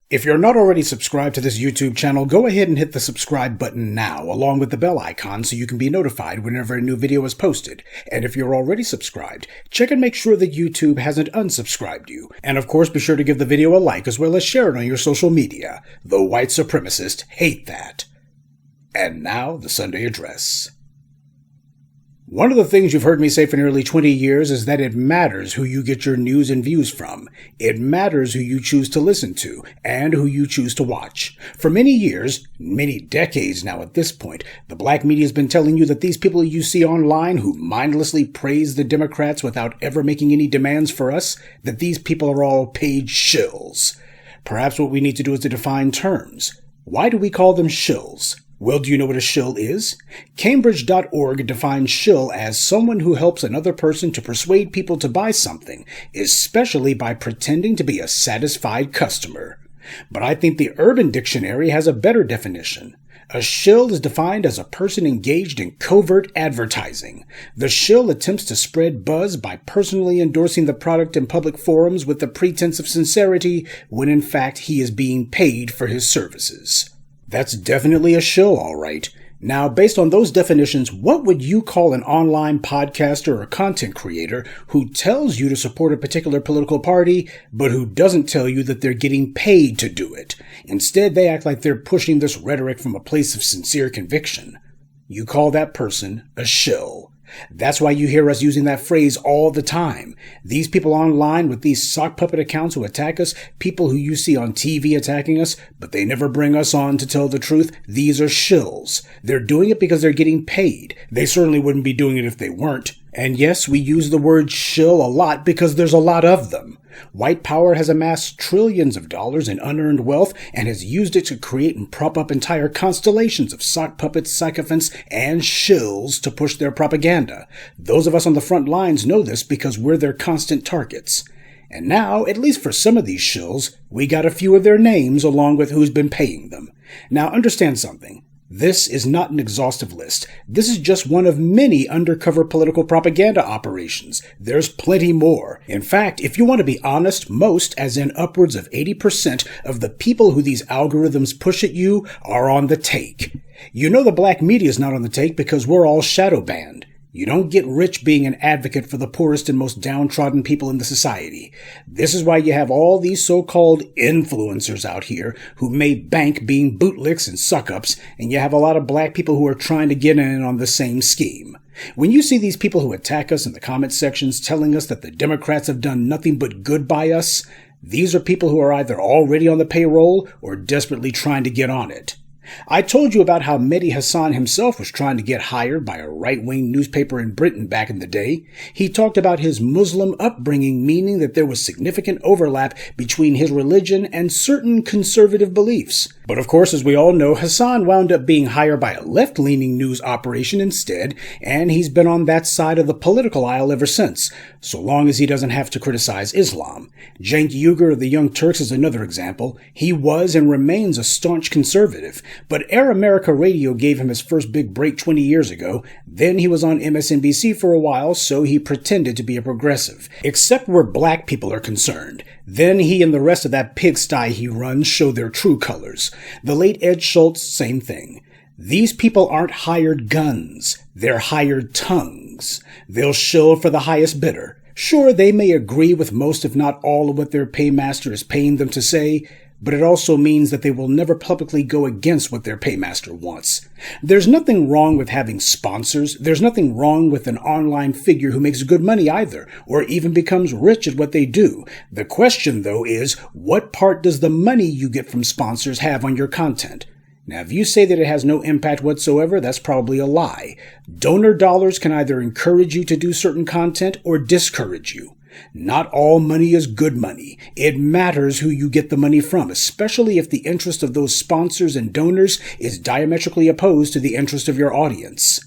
If you're not already subscribed to this YouTube channel, go ahead and hit the subscribe button now, along with the bell icon so you can be notified whenever a new video is posted. And if you're already subscribed, check and make sure that YouTube hasn't unsubscribed you. And of course, be sure to give the video a like as well as share it on your social media. The white supremacists hate that. And now, the Sunday address. One of the things you've heard me say for nearly 20 years is that it matters who you get your news and views from. It matters who you choose to listen to and who you choose to watch. For many years, many decades now at this point, the black media has been telling you that these people you see online who mindlessly praise the Democrats without ever making any demands for us, that these people are all paid shills. Perhaps what we need to do is to define terms. Why do we call them shills? Well, do you know what a shill is? Cambridge.org defines shill as someone who helps another person to persuade people to buy something, especially by pretending to be a satisfied customer. But I think the Urban Dictionary has a better definition. A shill is defined as a person engaged in covert advertising. The shill attempts to spread buzz by personally endorsing the product in public forums with the pretense of sincerity, when in fact he is being paid for his services. That's definitely a shill, all right. Now, based on those definitions, what would you call an online podcaster or content creator who tells you to support a particular political party, but who doesn't tell you that they're getting paid to do it? Instead, they act like they're pushing this rhetoric from a place of sincere conviction. You call that person a shill. That's why you hear us using that phrase all the time. These people online with these sock puppet accounts who attack us, people who you see on TV attacking us, but they never bring us on to tell the truth, these are shills. They're doing it because they're getting paid. They certainly wouldn't be doing it if they weren't. And yes, we use the word shill a lot because there's a lot of them. White power has amassed trillions of dollars in unearned wealth and has used it to create and prop up entire constellations of sock puppets, sycophants, and shills to push their propaganda. Those of us on the front lines know this because we're their constant targets. And now, at least for some of these shills, we got a few of their names along with who's been paying them. Now understand something. This is not an exhaustive list. This is just one of many undercover political propaganda operations. There's plenty more. In fact, if you want to be honest, most, as in upwards of 80% of the people who these algorithms push at you are on the take. You know the black media is not on the take because we're all shadow banned. You don't get rich being an advocate for the poorest and most downtrodden people in the society. This is why you have all these so-called influencers out here who may bank being bootlicks and suck-ups, and you have a lot of black people who are trying to get in on the same scheme. When you see these people who attack us in the comment sections telling us that the Democrats have done nothing but good by us, these are people who are either already on the payroll or desperately trying to get on it. I told you about how Mehdi Hasan himself was trying to get hired by a right-wing newspaper in Britain back in the day. He talked about his Muslim upbringing, meaning that there was significant overlap between his religion and certain conservative beliefs. But of course, as we all know, Hasan wound up being hired by a left-leaning news operation instead, and he's been on that side of the political aisle ever since, so long as he doesn't have to criticize Islam. Cenk Uygur of the Young Turks is another example. He was and remains a staunch conservative. But Air America Radio gave him his first big break 20 years ago. Then he was on MSNBC for a while, so he pretended to be a progressive. Except where black people are concerned. Then he and the rest of that pigsty he runs show their true colors. The late Ed Schultz, same thing. These people aren't hired guns. They're hired tongues. They'll shill for the highest bidder. Sure, they may agree with most if not all of what their paymaster is paying them to say, but it also means that they will never publicly go against what their paymaster wants. There's nothing wrong with having sponsors. There's nothing wrong with an online figure who makes good money either, or even becomes rich at what they do. The question, though, is what part does the money you get from sponsors have on your content? Now, if you say that it has no impact whatsoever, that's probably a lie. Donor dollars can either encourage you to do certain content or discourage you. Not all money is good money. It matters who you get the money from, especially if the interest of those sponsors and donors is diametrically opposed to the interest of your audience.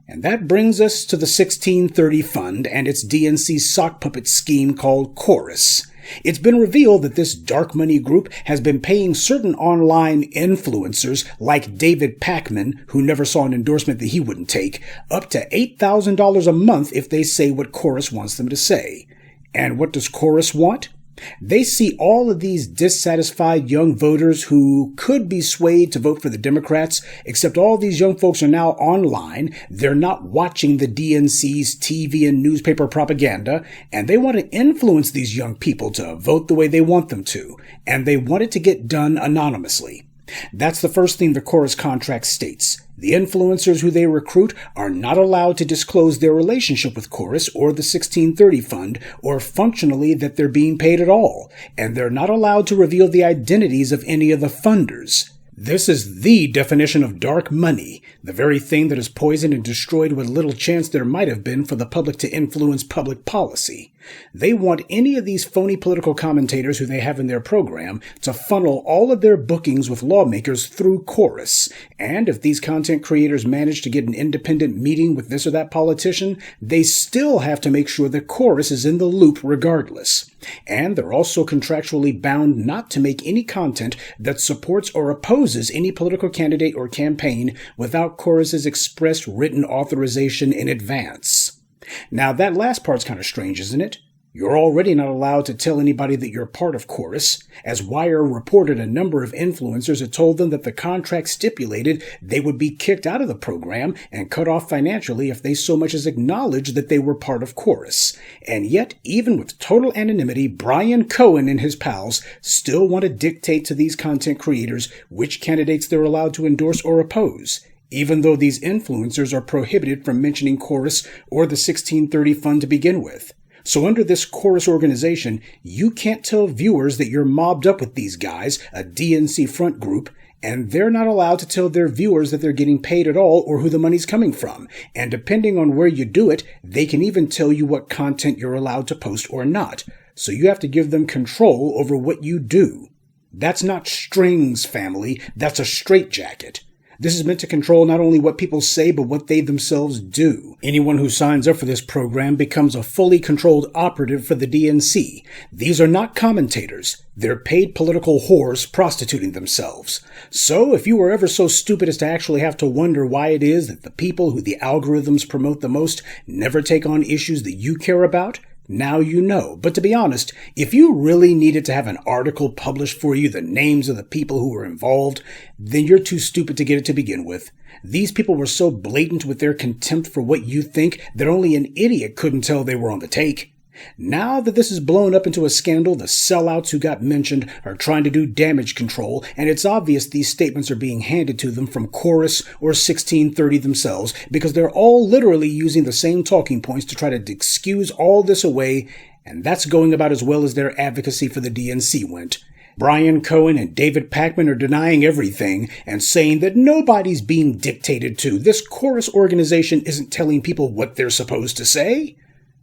And that brings us to the 1630 Fund and its DNC sock puppet scheme called Chorus. It's been revealed that this dark money group has been paying certain online influencers like David Pakman, who never saw an endorsement that he wouldn't take, up to $8,000 a month if they say what Chorus wants them to say. And what does Chorus want? They see all of these dissatisfied young voters who could be swayed to vote for the Democrats, except all these young folks are now online. They're not watching the DNC's TV and newspaper propaganda, and they want to influence these young people to vote the way they want them to, and they want it to get done anonymously. That's the first thing the Chorus contract states. The influencers who they recruit are not allowed to disclose their relationship with Chorus or the 1630 Fund, or functionally that they're being paid at all, and they're not allowed to reveal the identities of any of the funders. This is the definition of dark money, the very thing that has poisoned and destroyed what little chance there might have been for the public to influence public policy. They want any of these phony political commentators who they have in their program to funnel all of their bookings with lawmakers through Chorus. And if these content creators manage to get an independent meeting with this or that politician, they still have to make sure that Chorus is in the loop regardless. And they're also contractually bound not to make any content that supports or opposes any political candidate or campaign without Chorus's express written authorization in advance. Now, that last part's kind of strange, isn't it? You're already not allowed to tell anybody that you're part of Chorus. As Wire reported, a number of influencers had told them that the contract stipulated they would be kicked out of the program and cut off financially if they so much as acknowledged that they were part of Chorus. And yet, even with total anonymity, Brian Cohen and his pals still want to dictate to these content creators which candidates they're allowed to endorse or oppose, even though these influencers are prohibited from mentioning Chorus or the 1630 Fund to begin with. So under this Chorus organization, you can't tell viewers that you're mobbed up with these guys, a DNC front group, and they're not allowed to tell their viewers that they're getting paid at all or who the money's coming from. And depending on where you do it, they can even tell you what content you're allowed to post or not. So you have to give them control over what you do. That's not strings, family. That's a straitjacket. This is meant to control not only what people say, but what they themselves do. Anyone who signs up for this program becomes a fully controlled operative for the DNC. These are not commentators. They're paid political whores prostituting themselves. So if you were ever so stupid as to actually have to wonder why it is that the people who the algorithms promote the most never take on issues that you care about, now you know. But to be honest, if you really needed to have an article published for you, the names of the people who were involved, then you're too stupid to get it to begin with. These people were so blatant with their contempt for what you think that only an idiot couldn't tell they were on the take. Now that this is blown up into a scandal, the sellouts who got mentioned are trying to do damage control, and it's obvious these statements are being handed to them from Chorus or 1630 themselves, because they're all literally using the same talking points to try to excuse all this away, and that's going about as well as their advocacy for the DNC went. Brian Cohen and David Pakman are denying everything and saying that nobody's being dictated to. This Chorus organization isn't telling people what they're supposed to say.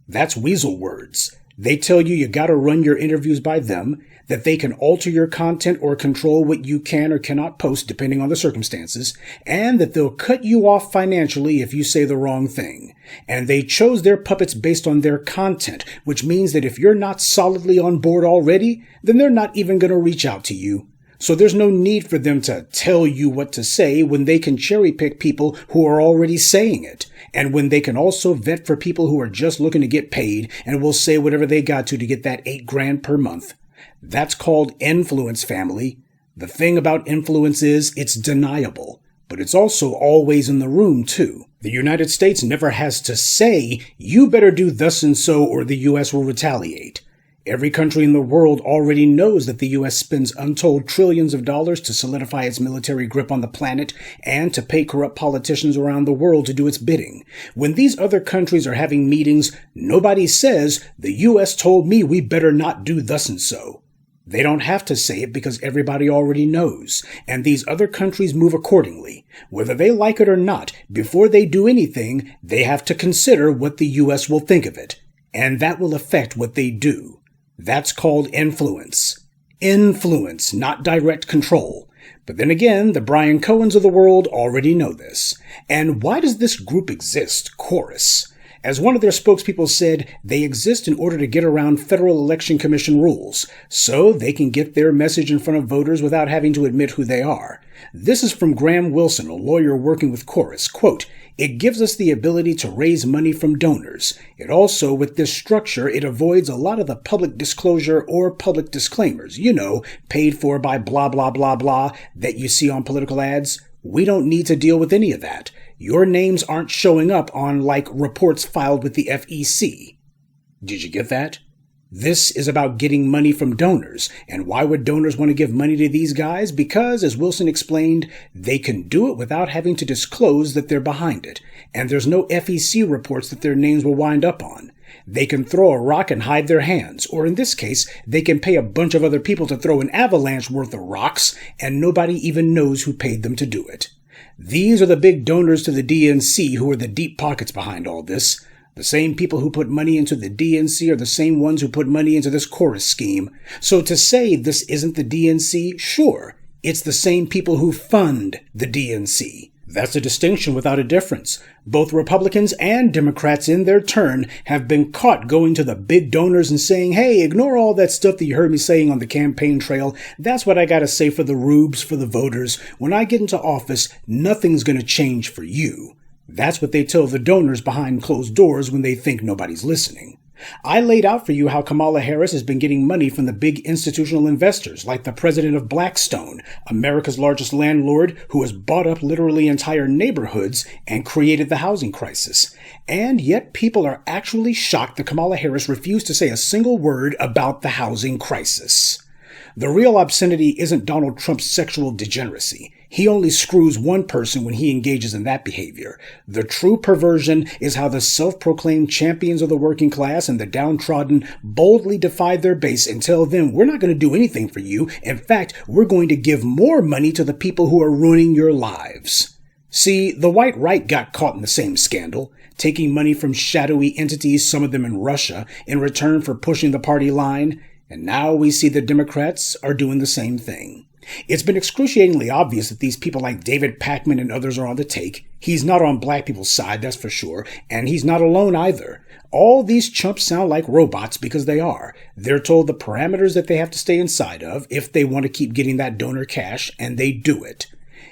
That's weasel words. They tell you gotta run your interviews by them, that they can alter your content or control what you can or cannot post depending on the circumstances, and that they'll cut you off financially if you say the wrong thing. And they chose their puppets based on their content, which means that if you're not solidly on board already, then they're not even gonna reach out to you. So there's no need for them to tell you what to say when they can cherry pick people who are already saying it. And when they can also vet for people who are just looking to get paid and will say whatever they got to get that $8,000 per month. That's called influence, family. The thing about influence is it's deniable, but it's also always in the room too. The United States never has to say, you better do thus and so or the U.S. will retaliate. Every country in the world already knows that the U.S. spends untold trillions of dollars to solidify its military grip on the planet and to pay corrupt politicians around the world to do its bidding. When these other countries are having meetings, nobody says, the U.S. told me we better not do thus and so. They don't have to say it because everybody already knows, and these other countries move accordingly. Whether they like it or not, before they do anything, they have to consider what the U.S. will think of it, and that will affect what they do. That's called influence. Influence, not direct control. But then again, the Brian Cohens of the world already know this. And why does this group exist, Chorus? As one of their spokespeople said, they exist in order to get around Federal Election Commission rules, so they can get their message in front of voters without having to admit who they are. This is from Graham Wilson, a lawyer working with Chorus. Quote, It gives us the ability to raise money from donors. It also, with this structure, it avoids a lot of the public disclosure or public disclaimers, paid for by blah, blah, blah, blah, that you see on political ads. We don't need to deal with any of that. Your names aren't showing up on, reports filed with the FEC. Did you get that? This is about getting money from donors. And why would donors want to give money to these guys? Because, as Wilson explained, they can do it without having to disclose that they're behind it. And there's no FEC reports that their names will wind up on. They can throw a rock and hide their hands. Or in this case, they can pay a bunch of other people to throw an avalanche worth of rocks, and nobody even knows who paid them to do it. These are the big donors to the DNC who are the deep pockets behind all this. The same people who put money into the DNC are the same ones who put money into this chorus scheme. So to say this isn't the DNC, sure, it's the same people who fund the DNC. That's a distinction without a difference. Both Republicans and Democrats in their turn have been caught going to the big donors and saying, hey, ignore all that stuff that you heard me saying on the campaign trail. That's what I gotta say for the rubes, for the voters. When I get into office, nothing's gonna change for you. That's what they tell the donors behind closed doors when they think nobody's listening. I laid out for you how Kamala Harris has been getting money from the big institutional investors, like the president of Blackstone, America's largest landlord, who has bought up literally entire neighborhoods and created the housing crisis. And yet people are actually shocked that Kamala Harris refused to say a single word about the housing crisis. The real obscenity isn't Donald Trump's sexual degeneracy. He only screws one person when he engages in that behavior. The true perversion is how the self-proclaimed champions of the working class and the downtrodden boldly defy their base and tell them, we're not going to do anything for you. In fact, we're going to give more money to the people who are ruining your lives. See, the white right got caught in the same scandal, taking money from shadowy entities, some of them in Russia, in return for pushing the party line. And now we see the Democrats are doing the same thing. It's been excruciatingly obvious that these people like David Pakman and others are on the take. He's not on black people's side, that's for sure, and he's not alone either. All these chumps sound like robots because they are. They're told the parameters that they have to stay inside of if they want to keep getting that donor cash, and they do it.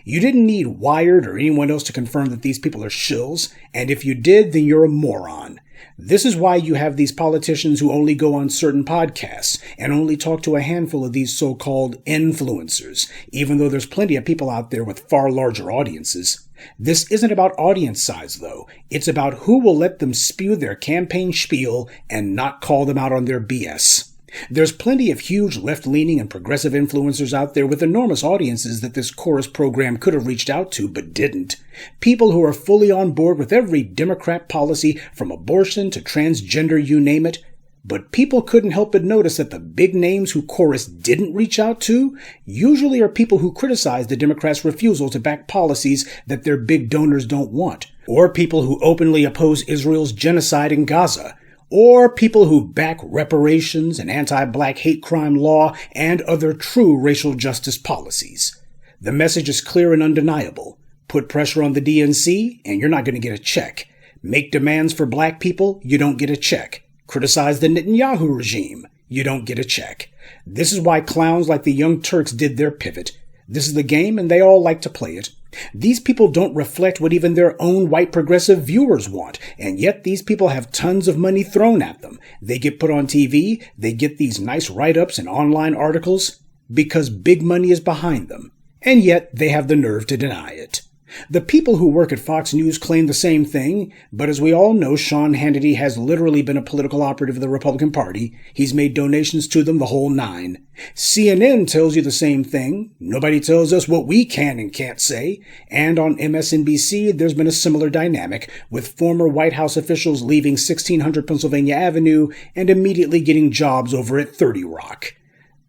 You didn't need Wired or anyone else to confirm that these people are shills, and if you did, then you're a moron. This is why you have these politicians who only go on certain podcasts and only talk to a handful of these so-called influencers, even though there's plenty of people out there with far larger audiences. This isn't about audience size, though. It's about who will let them spew their campaign spiel and not call them out on their BS. There's plenty of huge left-leaning and progressive influencers out there with enormous audiences that this chorus program could have reached out to but didn't. People who are fully on board with every Democrat policy from abortion to transgender, you name it. But people couldn't help but notice that the big names who chorus didn't reach out to usually are people who criticize the Democrats' refusal to back policies that their big donors don't want, or people who openly oppose Israel's genocide in Gaza, or people who back reparations and anti-black hate crime law and other true racial justice policies. The message is clear and undeniable. Put pressure on the DNC, and you're not going to get a check. Make demands for black people, you don't get a check. Criticize the Netanyahu regime, you don't get a check. This is why clowns like the Young Turks did their pivot. This is the game, and they all like to play it. These people don't reflect what even their own white progressive viewers want, and yet these people have tons of money thrown at them. They get put on TV, they get these nice write-ups and online articles, because big money is behind them, and yet they have the nerve to deny it. The people who work at Fox News claim the same thing, but as we all know, Sean Hannity has literally been a political operative of the Republican Party. He's made donations to them the whole nine. CNN tells you the same thing. Nobody tells us what we can and can't say. And on MSNBC, there's been a similar dynamic, with former White House officials leaving 1600 Pennsylvania Avenue and immediately getting jobs over at 30 Rock.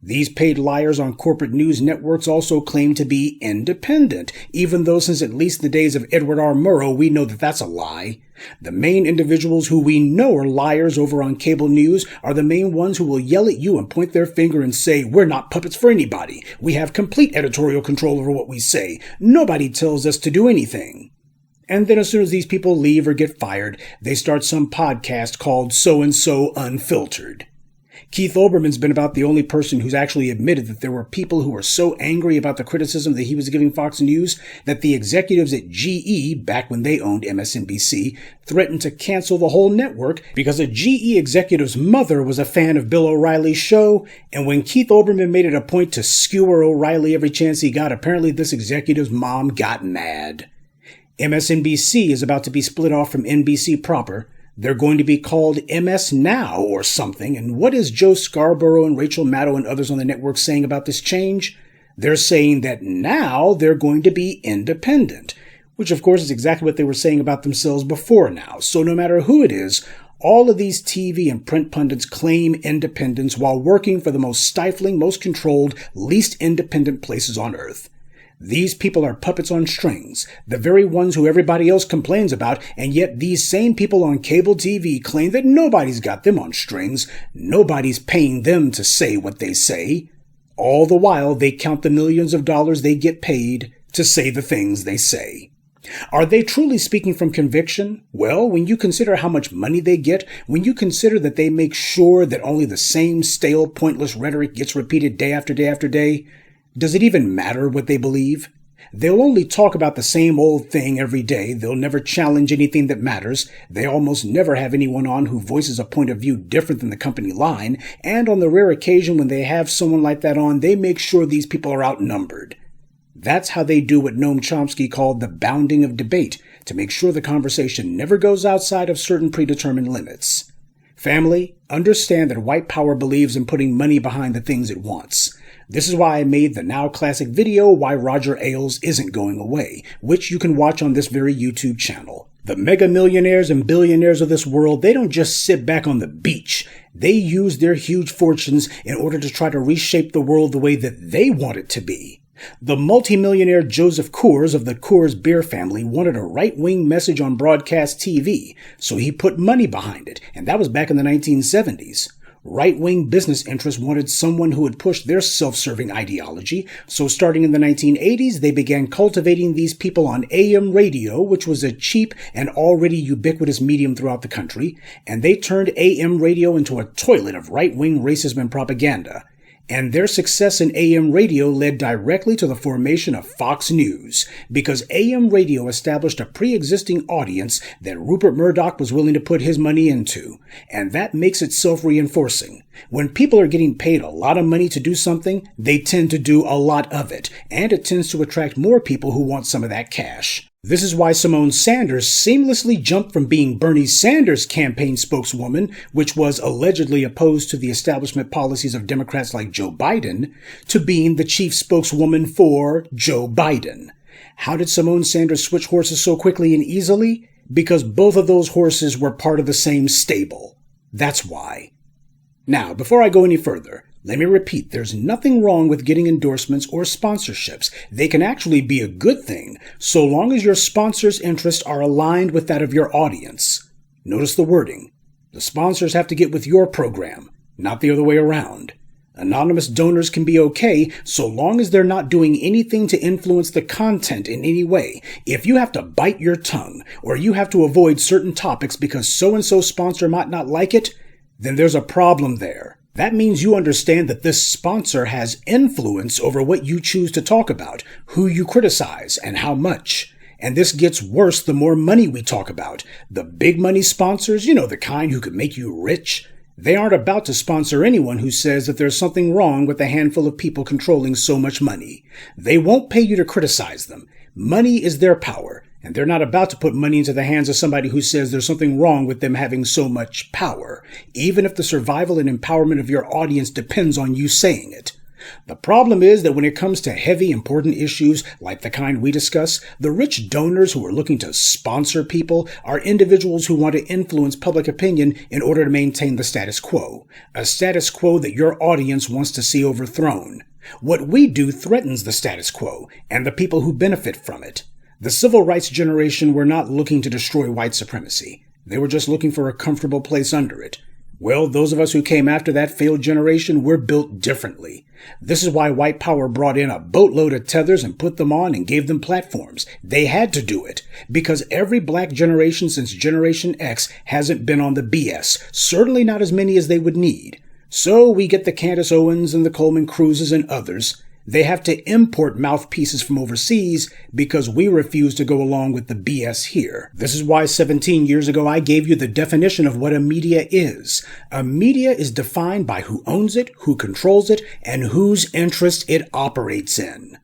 These paid liars on corporate news networks also claim to be independent, even though since at least the days of Edward R. Murrow, we know that that's a lie. The main individuals who we know are liars over on cable news are the main ones who will yell at you and point their finger and say, we're not puppets for anybody. We have complete editorial control over what we say. Nobody tells us to do anything. And then as soon as these people leave or get fired, they start some podcast called So-and-So Unfiltered. Keith Olbermann's been about the only person who's actually admitted that there were people who were so angry about the criticism that he was giving Fox News that the executives at GE, back when they owned MSNBC, threatened to cancel the whole network because a GE executive's mother was a fan of Bill O'Reilly's show, and when Keith Olbermann made it a point to skewer O'Reilly every chance he got, apparently this executive's mom got mad. MSNBC is about to be split off from NBC proper. They're going to be called MS Now or something, and what is Joe Scarborough and Rachel Maddow and others on the network saying about this change? They're saying that now they're going to be independent, which of course is exactly what they were saying about themselves before now. So no matter who it is, all of these TV and print pundits claim independence while working for the most stifling, most controlled, least independent places on earth. These people are puppets on strings, the very ones who everybody else complains about, and yet these same people on cable TV claim that nobody's got them on strings, nobody's paying them to say what they say. All the while, they count the millions of dollars they get paid to say the things they say. Are they truly speaking from conviction? Well, when you consider how much money they get, when you consider that they make sure that only the same stale, pointless rhetoric gets repeated day after day after day, does it even matter what they believe? They'll only talk about the same old thing every day. They'll never challenge anything that matters. They almost never have anyone on who voices a point of view different than the company line. And on the rare occasion when they have someone like that on, they make sure these people are outnumbered. That's how they do what Noam Chomsky called the bounding of debate, to make sure the conversation never goes outside of certain predetermined limits. Family, understand that white power believes in putting money behind the things it wants. This is why I made the now classic video, Why Roger Ailes Isn't Going Away, which you can watch on this very YouTube channel. The mega millionaires and billionaires of this world, they don't just sit back on the beach. They use their huge fortunes in order to try to reshape the world the way that they want it to be. The multimillionaire Joseph Coors of the Coors beer family wanted a right-wing message on broadcast TV, so he put money behind it, and that was back in the 1970s. Right-wing business interests wanted someone who would push their self-serving ideology, so starting in the 1980s, they began cultivating these people on AM radio, which was a cheap and already ubiquitous medium throughout the country, and they turned AM radio into a toilet of right-wing racism and propaganda. And their success in AM radio led directly to the formation of Fox News, because AM radio established a pre-existing audience that Rupert Murdoch was willing to put his money into, and that makes it self-reinforcing. When people are getting paid a lot of money to do something, they tend to do a lot of it, and it tends to attract more people who want some of that cash. This is why Simone Sanders seamlessly jumped from being Bernie Sanders' campaign spokeswoman, which was allegedly opposed to the establishment policies of Democrats like Joe Biden, to being the chief spokeswoman for Joe Biden. How did Simone Sanders switch horses so quickly and easily? Because both of those horses were part of the same stable. That's why. Now, before I go any further, let me repeat, there's nothing wrong with getting endorsements or sponsorships. They can actually be a good thing, so long as your sponsor's interests are aligned with that of your audience. Notice the wording. The sponsors have to get with your program, not the other way around. Anonymous donors can be okay, so long as they're not doing anything to influence the content in any way. If you have to bite your tongue, or you have to avoid certain topics because so-and-so sponsor might not like it, then there's a problem there. That means you understand that this sponsor has influence over what you choose to talk about, who you criticize, and how much. And this gets worse the more money we talk about. The big money sponsors, the kind who could make you rich, they aren't about to sponsor anyone who says that there's something wrong with a handful of people controlling so much money. They won't pay you to criticize them. Money is their power, and they're not about to put money into the hands of somebody who says there's something wrong with them having so much power, even if the survival and empowerment of your audience depends on you saying it. The problem is that when it comes to heavy, important issues like the kind we discuss, the rich donors who are looking to sponsor people are individuals who want to influence public opinion in order to maintain the status quo, a status quo that your audience wants to see overthrown. What we do threatens the status quo and the people who benefit from it. The civil rights generation were not looking to destroy white supremacy. They were just looking for a comfortable place under it. Well, those of us who came after that failed generation were built differently. This is why white power brought in a boatload of tethers and put them on and gave them platforms. They had to do it, because every black generation since Generation X hasn't been on the BS, certainly not as many as they would need. So we get the Candace Owens and the Coleman Cruzes and others. They have to import mouthpieces from overseas because we refuse to go along with the BS here. This is why 17 years ago I gave you the definition of what a media is. A media is defined by who owns it, who controls it, and whose interest it operates in.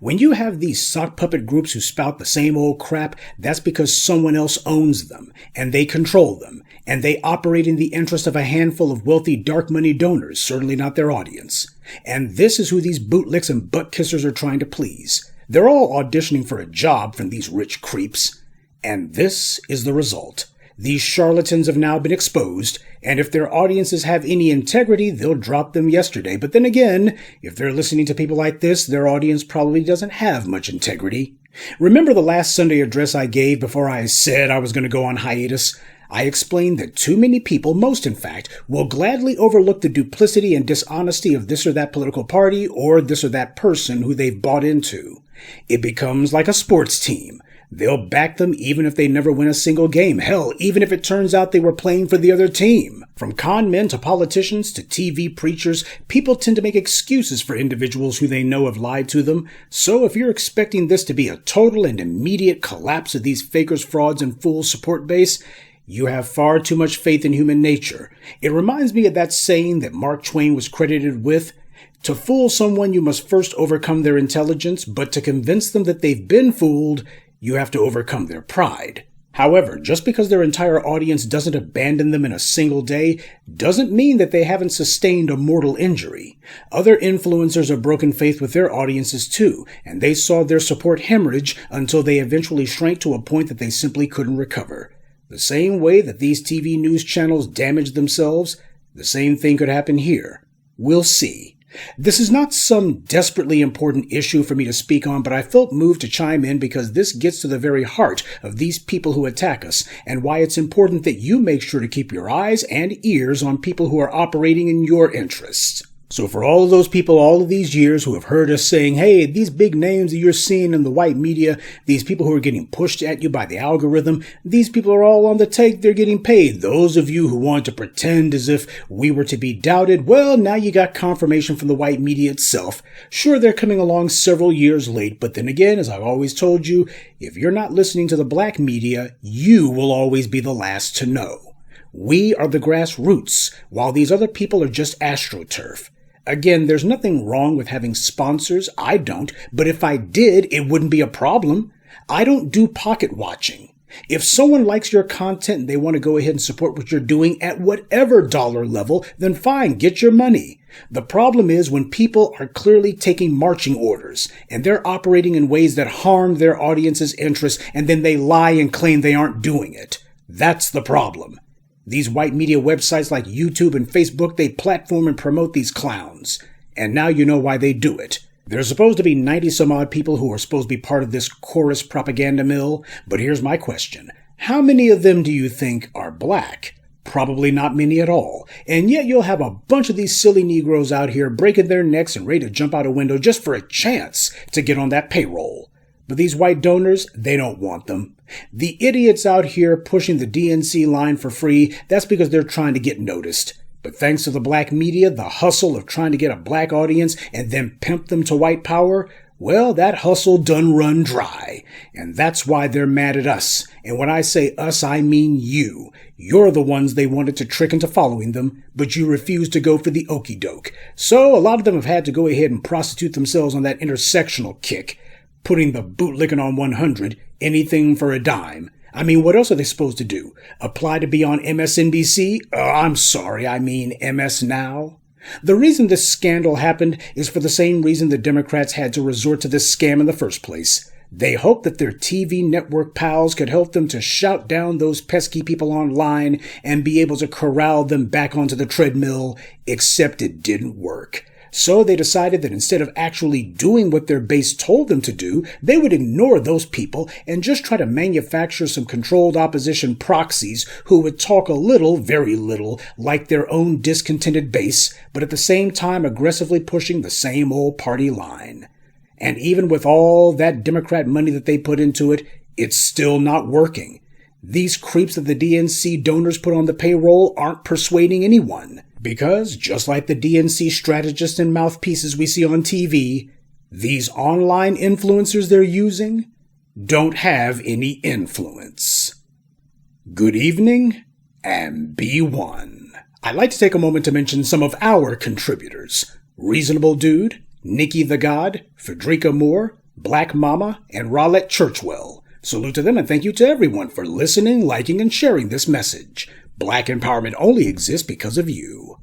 When you have these sock puppet groups who spout the same old crap, that's because someone else owns them, and they control them, and they operate in the interest of a handful of wealthy dark money donors, certainly not their audience. And this is who these bootlicks and butt kissers are trying to please. They're all auditioning for a job from these rich creeps. And this is the result. These charlatans have now been exposed, and if their audiences have any integrity, they'll drop them yesterday. But then again, if they're listening to people like this, their audience probably doesn't have much integrity. Remember the last Sunday address I gave before I said I was going to go on hiatus? I explained that too many people, most in fact, will gladly overlook the duplicity and dishonesty of this or that political party or this or that person who they've bought into. It becomes like a sports team. They'll back them even if they never win a single game. Hell, even if it turns out they were playing for the other team. From con men to politicians to TV preachers, people tend to make excuses for individuals who they know have lied to them. So if you're expecting this to be a total and immediate collapse of these fakers, frauds, and fools' support base, you have far too much faith in human nature. It reminds me of that saying that Mark Twain was credited with. To fool someone, you must first overcome their intelligence, but to convince them that they've been fooled, you have to overcome their pride. However, just because their entire audience doesn't abandon them in a single day, doesn't mean that they haven't sustained a mortal injury. Other influencers have broken faith with their audiences too, and they saw their support hemorrhage until they eventually shrank to a point that they simply couldn't recover. The same way that these TV news channels damaged themselves, the same thing could happen here. We'll see. This is not some desperately important issue for me to speak on, but I felt moved to chime in because this gets to the very heart of these people who attack us, and why it's important that you make sure to keep your eyes and ears on people who are operating in your interests. So for all of those people all of these years who have heard us saying, hey, these big names that you're seeing in the white media, these people who are getting pushed at you by the algorithm, these people are all on the take, they're getting paid. Those of you who want to pretend as if we were to be doubted, well, now you got confirmation from the white media itself. Sure, they're coming along several years late, but then again, as I've always told you, if you're not listening to the black media, you will always be the last to know. We are the grassroots, while these other people are just astroturf. Again, there's nothing wrong with having sponsors. I don't. But if I did, it wouldn't be a problem. I don't do pocket watching. If someone likes your content and they want to go ahead and support what you're doing at whatever dollar level, then fine, get your money. The problem is when people are clearly taking marching orders and they're operating in ways that harm their audience's interests, and then they lie and claim they aren't doing it. That's the problem. These white media websites like YouTube and Facebook, they platform and promote these clowns. And now you know why they do it. There's supposed to be 90-some-odd people who are supposed to be part of this chorus propaganda mill. But here's my question. How many of them do you think are black? Probably not many at all. And yet you'll have a bunch of these silly Negroes out here breaking their necks and ready to jump out a window just for a chance to get on that payroll. But these white donors, they don't want them. The idiots out here pushing the DNC line for free, that's because they're trying to get noticed. But thanks to the black media, the hustle of trying to get a black audience and then pimp them to white power, well, that hustle done run dry. And that's why they're mad at us. And when I say us, I mean you. You're the ones they wanted to trick into following them, but you refused to go for the okie doke. So a lot of them have had to go ahead and prostitute themselves on that intersectional kick. Putting the bootlicking on 100, anything for a dime. I mean, what else are they supposed to do? Apply to be on MSNBC? I'm sorry, I mean MS Now? The reason this scandal happened is for the same reason the Democrats had to resort to this scam in the first place. They hoped that their TV network pals could help them to shout down those pesky people online and be able to corral them back onto the treadmill, except it didn't work. So they decided that instead of actually doing what their base told them to do, they would ignore those people and just try to manufacture some controlled opposition proxies who would talk a little, very little, like their own discontented base, but at the same time aggressively pushing the same old party line. And even with all that Democrat money that they put into it, it's still not working. These creeps that the DNC donors put on the payroll aren't persuading anyone, because just like the DNC strategists and mouthpieces we see on TV, these online influencers they're using don't have any influence. Good evening, and be one. I'd like to take a moment to mention some of our contributors: Reasonable Dude, Nikki the God, Frederica Moore, Black Mama, and Rowlett Churchwell. Salute to them and thank you to everyone for listening, liking, and sharing this message. Black empowerment only exists because of you.